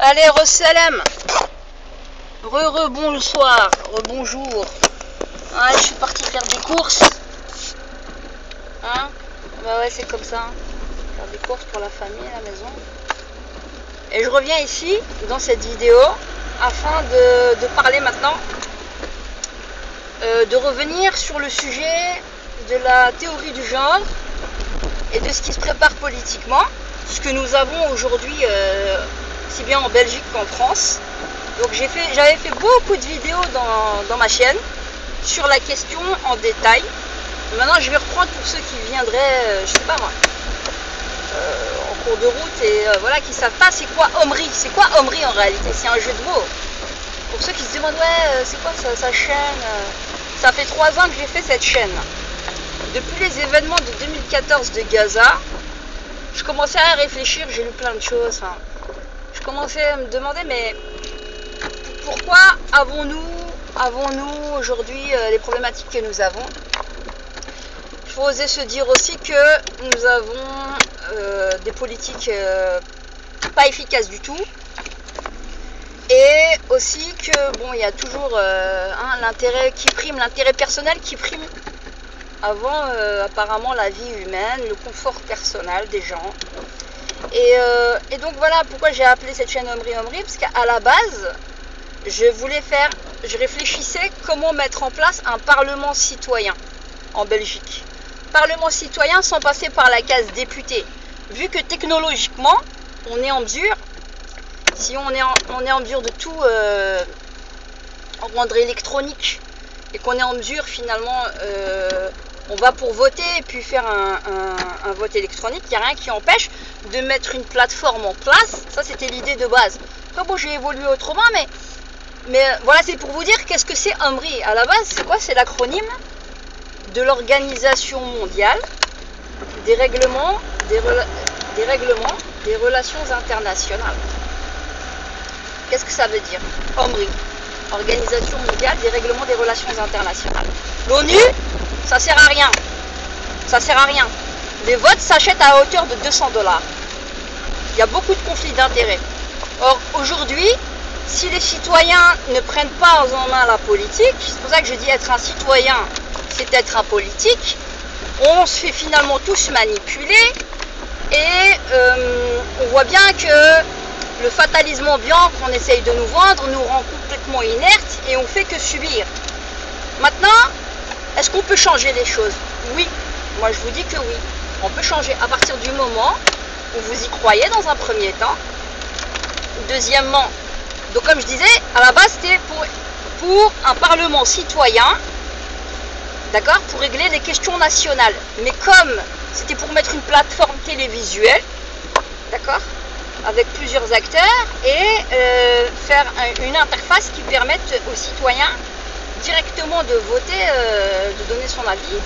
Allez, re-salam. Bonsoir, bonjour. Ouais, je suis partie faire des courses. Hein? Bah ouais, c'est comme ça. Faire des courses pour la famille, la maison. Et je reviens ici, dans cette vidéo, afin de parler maintenant, de revenir sur le sujet de la théorie du genre et de ce qui se prépare politiquement, ce que nous avons aujourd'hui, aussi bien en Belgique qu'en France. Donc j'avais fait beaucoup de vidéos dans ma chaîne sur la question en détail. Maintenant je vais reprendre pour ceux qui viendraient, je sais pas moi, en cours de route et voilà, qui savent pas c'est quoi Omri. C'est quoi Omri en réalité? C'est un jeu de mots. Pour ceux qui se demandent ouais c'est quoi sa chaîne, ça fait 3 ans que j'ai fait cette chaîne. Depuis les événements de 2014 de Gaza, je commençais à réfléchir, j'ai lu plein de choses. Hein. Je commençais à me demander mais pourquoi avons-nous aujourd'hui les problématiques que nous avons? Il faut oser se dire aussi que nous avons des politiques pas efficaces du tout. Et aussi que bon, il y a toujours l'intérêt qui prime, l'intérêt personnel qui prime avant apparemment la vie humaine, le confort personnel des gens. Et donc voilà pourquoi j'ai appelé cette chaîne Omri, parce qu'à la base, je réfléchissais comment mettre en place un parlement citoyen en Belgique. Parlement citoyen sans passer par la case député. Vu que technologiquement, on est en mesure, si on est en mesure de tout rendre électronique et qu'on est en mesure finalement, on va pour voter et puis faire un vote électronique, il n'y a rien qui empêche de mettre une plateforme en place. Ça c'était l'idée de base. Après bon, j'ai évolué autrement, mais voilà, c'est pour vous dire qu'est-ce que c'est Omri. À la base, c'est quoi? C'est l'acronyme de l'Organisation mondiale des règlements des relations internationales. Qu'est-ce que ça veut dire? Omri, Organisation mondiale des règlements des relations internationales. L'ONU, ça sert à rien. Ça sert à rien. Les votes s'achètent à hauteur de 200 $. Il y a beaucoup de conflits d'intérêts. Or, aujourd'hui, si les citoyens ne prennent pas en main la politique, c'est pour ça que je dis être un citoyen, c'est être un politique, on se fait finalement tous manipuler et on voit bien que le fatalisme ambiant qu'on essaye de nous vendre nous rend complètement inertes et on fait que subir. Maintenant, est-ce qu'on peut changer les choses? Oui, moi je vous dis que oui, on peut changer à partir du moment où vous y croyez dans un premier temps. Deuxièmement, donc comme je disais, à la base c'était pour un parlement citoyen, d'accord, pour régler les questions nationales. Mais comme c'était pour mettre une plateforme télévisuelle, d'accord, avec plusieurs acteurs et faire une interface qui permette aux citoyens directement de voter, de donner son avis.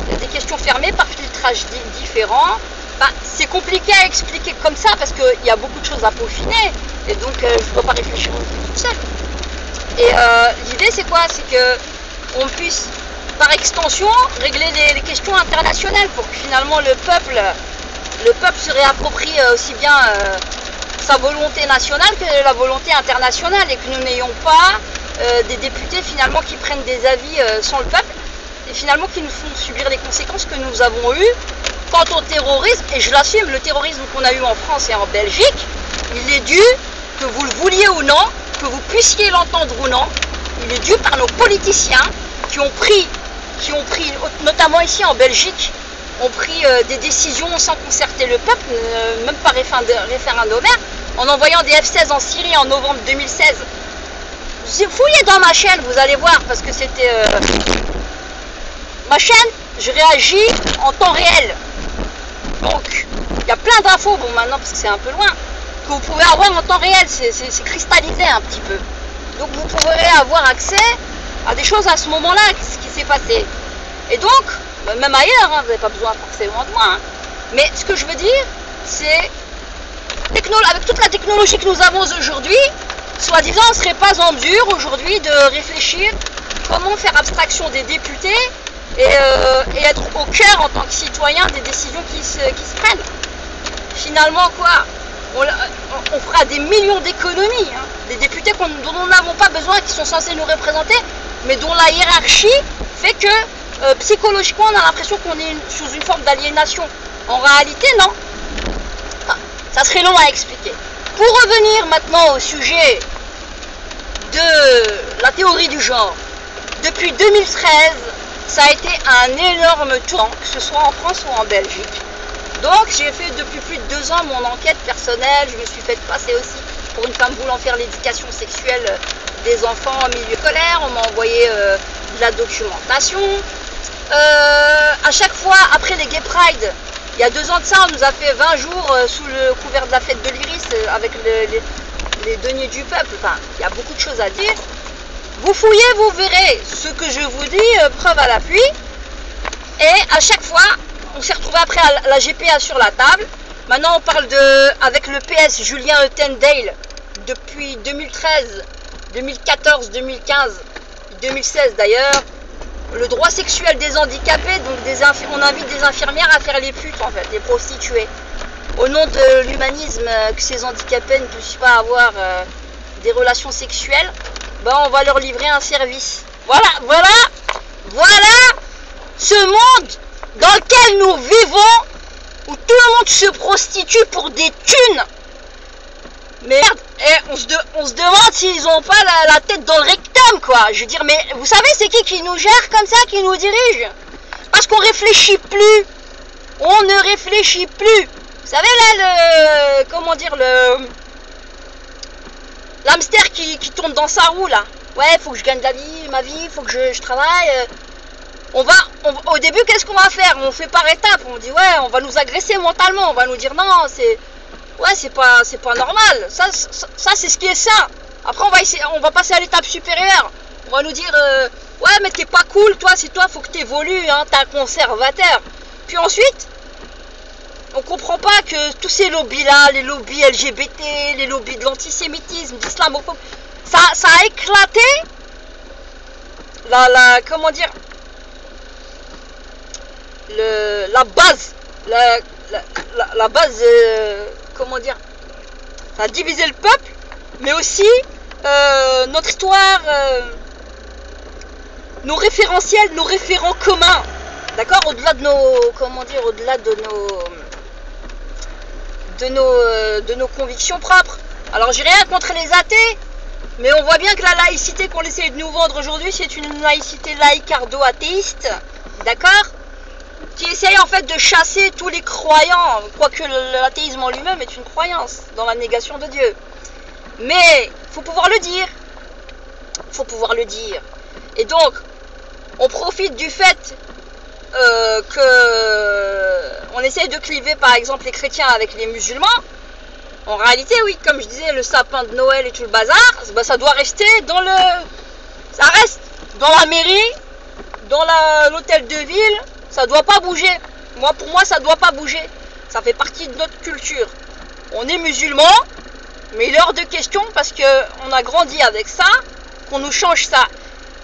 Il y a des questions fermées par filtrage différent. Ben, c'est compliqué à expliquer comme ça parce qu'il y a beaucoup de choses à peaufiner et donc je ne peux pas réfléchir tout seul. Et l'idée c'est quoi? C'est que on puisse par extension régler les questions internationales pour que finalement le peuple se réapproprie aussi bien sa volonté nationale que la volonté internationale et que nous n'ayons pas des députés finalement qui prennent des avis sans le peuple et finalement qui nous font subir les conséquences que nous avons eues quant au terrorisme. Et je l'assume, le terrorisme qu'on a eu en France et en Belgique, il est dû, que vous le vouliez ou non, que vous puissiez l'entendre ou non, il est dû par nos politiciens qui ont pris, notamment ici en Belgique, ont pris des décisions sans concerter le peuple, même pas référendaire, en envoyant des F-16 en Syrie en novembre 2016. Fouillez dans ma chaîne, vous allez voir, parce que c'était... ma chaîne, je réagis en temps réel. Donc, il y a plein d'infos, bon maintenant, parce que c'est un peu loin, que vous pouvez avoir en temps réel, c'est cristallisé un petit peu. Donc vous pourrez avoir accès à des choses à ce moment-là, ce qui s'est passé. Et donc, même ailleurs, hein, vous n'avez pas besoin forcément de moi. Hein. Mais ce que je veux dire, c'est avec toute la technologie que nous avons aujourd'hui, soi-disant, on ne serait pas en mesure aujourd'hui de réfléchir comment faire abstraction des députés et être au cœur en tant que citoyen des décisions qui se prennent. Finalement, quoi, on fera des millions d'économies, hein. Des députés dont nous n'avons pas besoin, qui sont censés nous représenter, mais dont la hiérarchie fait que psychologiquement on a l'impression qu'on est sous une forme d'aliénation. En réalité, non. Enfin, ça serait long à expliquer. Pour revenir maintenant au sujet de la théorie du genre, depuis 2013, ça a été un énorme tournant, que ce soit en France ou en Belgique. Donc j'ai fait depuis plus de 2 ans mon enquête personnelle, je me suis fait passer aussi pour une femme voulant faire l'éducation sexuelle des enfants en milieu scolaire, on m'a envoyé de la documentation. À chaque fois, après les Gay Pride, il y a 2 ans de ça, on nous a fait 20 jours sous le couvert de la fête de l'Iris avec les deniers du peuple. Enfin, il y a beaucoup de choses à dire. Vous fouillez, vous verrez ce que je vous dis, preuve à l'appui. Et à chaque fois, on s'est retrouvé après à la GPA sur la table. Maintenant, on parle avec le PS Julien Euthendale depuis 2013, 2014, 2015, 2016 d'ailleurs. Le droit sexuel des handicapés, donc on invite des infirmières à faire les putes en fait, les prostituées. Au nom de l'humanisme, que ces handicapés ne puissent pas avoir des relations sexuelles, ben on va leur livrer un service. Voilà ce monde dans lequel nous vivons, où tout le monde se prostitue pour des thunes. Mais merde, on se demande s'ils n'ont pas la tête dans le rectum, quoi. Je veux dire, mais vous savez, c'est qui nous gère comme ça, qui nous dirige? Parce qu'on réfléchit plus. On ne réfléchit plus. Vous savez, là, l'hamster qui tourne dans sa roue, là. Ouais, faut que je gagne ma vie, faut que je travaille. Au début, qu'est-ce qu'on va faire? On fait par étapes. On dit, ouais, on va nous agresser mentalement. On va nous dire, non, c'est pas normal. Ça c'est ce qui est ça. Après, on va passer à l'étape supérieure. On va nous dire, ouais, mais t'es pas cool, toi, faut que t'évolues, hein, t'es un conservateur. Puis ensuite, on comprend pas que tous ces lobbies-là, les lobbies LGBT, les lobbies de l'antisémitisme, d'islamophobie, ça a éclaté comment dire, la base, la base, comment dire, ça a divisé le peuple, mais aussi notre histoire, nos référentiels, nos référents communs, d'accord, au-delà de nos, comment dire, au-delà de nos convictions propres. Alors j'ai rien contre les athées, mais on voit bien que la laïcité qu'on essaie de nous vendre aujourd'hui, c'est une laïcité laïcardo-athéiste, d'accord, qui essaye en fait de chasser tous les croyants, quoique l'athéisme en lui-même est une croyance dans la négation de Dieu. Mais il faut pouvoir le dire. Il faut pouvoir le dire. Et donc, on profite du fait on essaye de cliver par exemple les chrétiens avec les musulmans. En réalité, oui, comme je disais, le sapin de Noël et tout le bazar, ben, ça doit rester ça reste dans la mairie, dans l'hôtel de ville. Ça doit pas bouger. Pour moi, ça doit pas bouger. Ça fait partie de notre culture. On est musulmans, mais il est hors de question parce qu'on a grandi avec ça, qu'on nous change ça.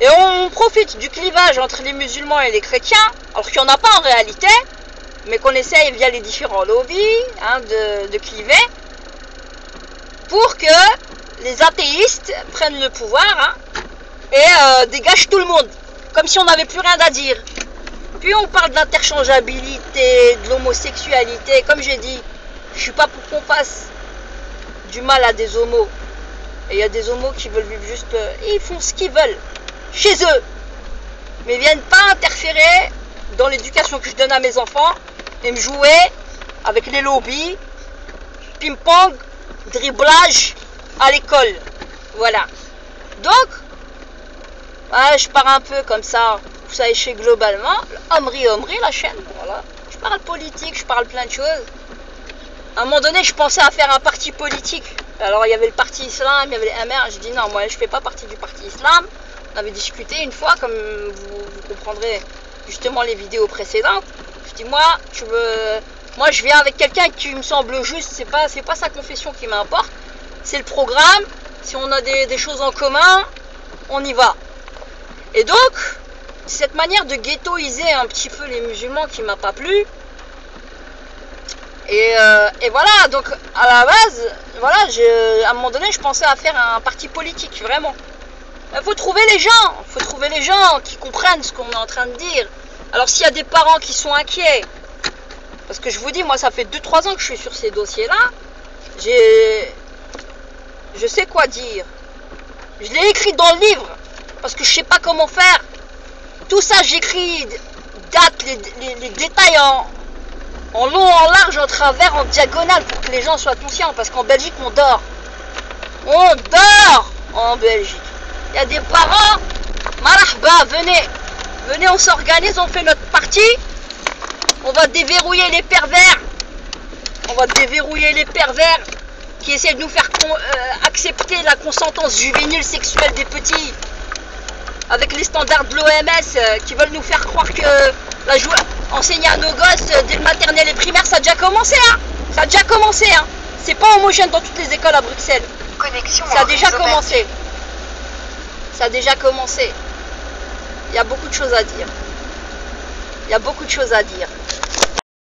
Et on profite du clivage entre les musulmans et les chrétiens, alors qu'il n'y en a pas en réalité, mais qu'on essaye via les différents lobbies, hein, de cliver, pour que les athéistes prennent le pouvoir, hein, et dégagent tout le monde, comme si on n'avait plus rien à dire. Puis on parle de l'interchangeabilité, de l'homosexualité. Comme j'ai dit, je suis pas pour qu'on fasse du mal à des homos. Et il y a des homos qui veulent vivre juste, ils font ce qu'ils veulent chez eux, mais ils viennent pas interférer dans l'éducation que je donne à mes enfants et me jouer avec les lobbies, ping-pong, dribblage à l'école. Voilà. Donc, ouais, je pars un peu comme ça. Vous savez, chez globalement, Omri, la chaîne, voilà. Je parle politique, je parle plein de choses. À un moment donné, je pensais à faire un parti politique. Alors, il y avait le parti islam, il y avait les MR. J'ai dit non, moi, je fais pas partie du parti islam. On avait discuté une fois, comme vous comprendrez justement les vidéos précédentes. Je dis, moi, je viens avec quelqu'un qui me semble juste. C'est pas sa confession qui m'importe. C'est le programme. Si on a des choses en commun, on y va. Et donc, cette manière de ghettoiser un petit peu les musulmans qui m'a pas plu. Et voilà, donc à la base, voilà, à un moment donné, je pensais à faire un parti politique, vraiment. Il faut trouver les gens qui comprennent ce qu'on est en train de dire. Alors s'il y a des parents qui sont inquiets, parce que je vous dis, moi ça fait 2-3 ans que je suis sur ces dossiers-là, je sais quoi dire. Je l'ai écrit dans le livre, parce que je sais pas comment faire. Tout ça j'écris, date, les détails en long, en large, en travers, en diagonale, pour que les gens soient conscients, parce qu'en Belgique on dort. On dort en Belgique. Il y a des parents, marahba, venez, on s'organise, on fait notre parti, on va déverrouiller les pervers, qui essaient de nous faire accepter la consentance juvénile sexuelle des petits, avec les standards de l'OMS, qui veulent nous faire croire que enseigner à nos gosses dès le maternel et primaire, ça a déjà commencé, hein. Ça a déjà commencé, hein. C'est pas homogène dans toutes les écoles à Bruxelles. Connexion Ça a déjà commencé. Ça a déjà commencé. Il y a beaucoup de choses à dire.